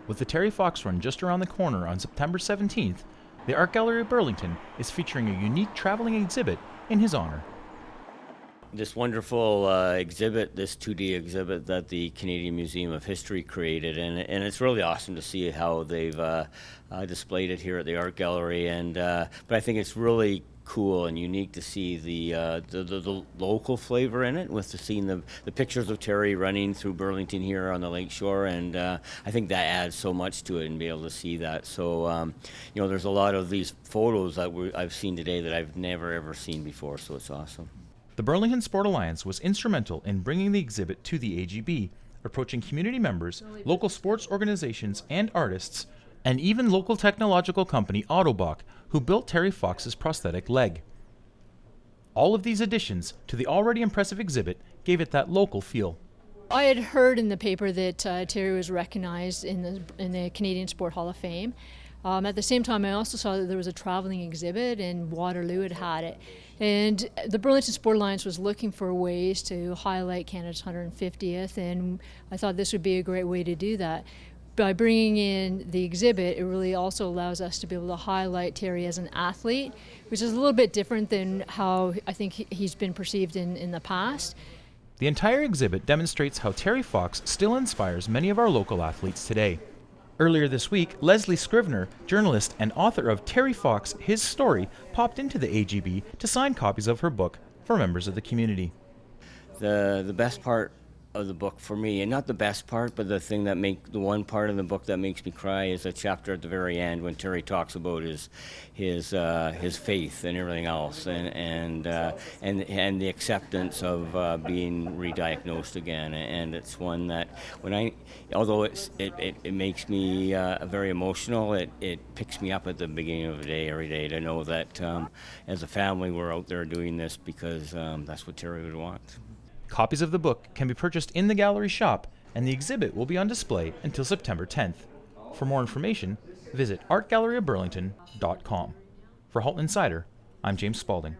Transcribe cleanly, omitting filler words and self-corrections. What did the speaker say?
With the Terry Fox Run just around the corner on September 17th, the Art Gallery of Burlington is featuring a unique traveling exhibit in his honor. This wonderful exhibit, this 2D exhibit that the Canadian Museum of History created, and it's really awesome to see how they've displayed it here at the Art Gallery. But I think it's really cool and unique to see the local flavor in it, with seeing the pictures of Terry running through Burlington here on the lakeshore, and I think that adds so much to it, and be able to see that. So there's a lot of these photos that I've seen today that I've never ever seen before, so it's awesome. The Burlington Sport Alliance was instrumental in bringing the exhibit to the AGB, approaching community members, local sports organizations and artists, and even local technological company Autobach, who built Terry Fox's prosthetic leg. All of these additions to the already impressive exhibit gave it that local feel. I had heard in the paper that Terry was recognized in the Canadian Sport Hall of Fame. At the same time, I also saw that there was a traveling exhibit, and Waterloo had it. And the Burlington Sport Alliance was looking for ways to highlight Canada's 150th, and I thought this would be a great way to do that. By bringing in the exhibit, it really also allows us to be able to highlight Terry as an athlete, which is a little bit different than how I think he's been perceived in the past. The entire exhibit demonstrates how Terry Fox still inspires many of our local athletes today. Earlier this week, Leslie Scrivener, journalist and author of Terry Fox, His Story, popped into the AGB to sign copies of her book for members of the community. The best part of the book for me, and not the best part, but the one part of the book that makes me cry, is a chapter at the very end when Terry talks about his faith and everything else, and the acceptance of being re-diagnosed again. And it's one that although it makes me very emotional, it picks me up at the beginning of the day every day to know that as a family we're out there doing this because that's what Terry would want. Copies of the book can be purchased in the gallery shop, and the exhibit will be on display until September 10th. For more information, visit artgalleryofburlington.com. For Halton Insider, I'm James Spalding.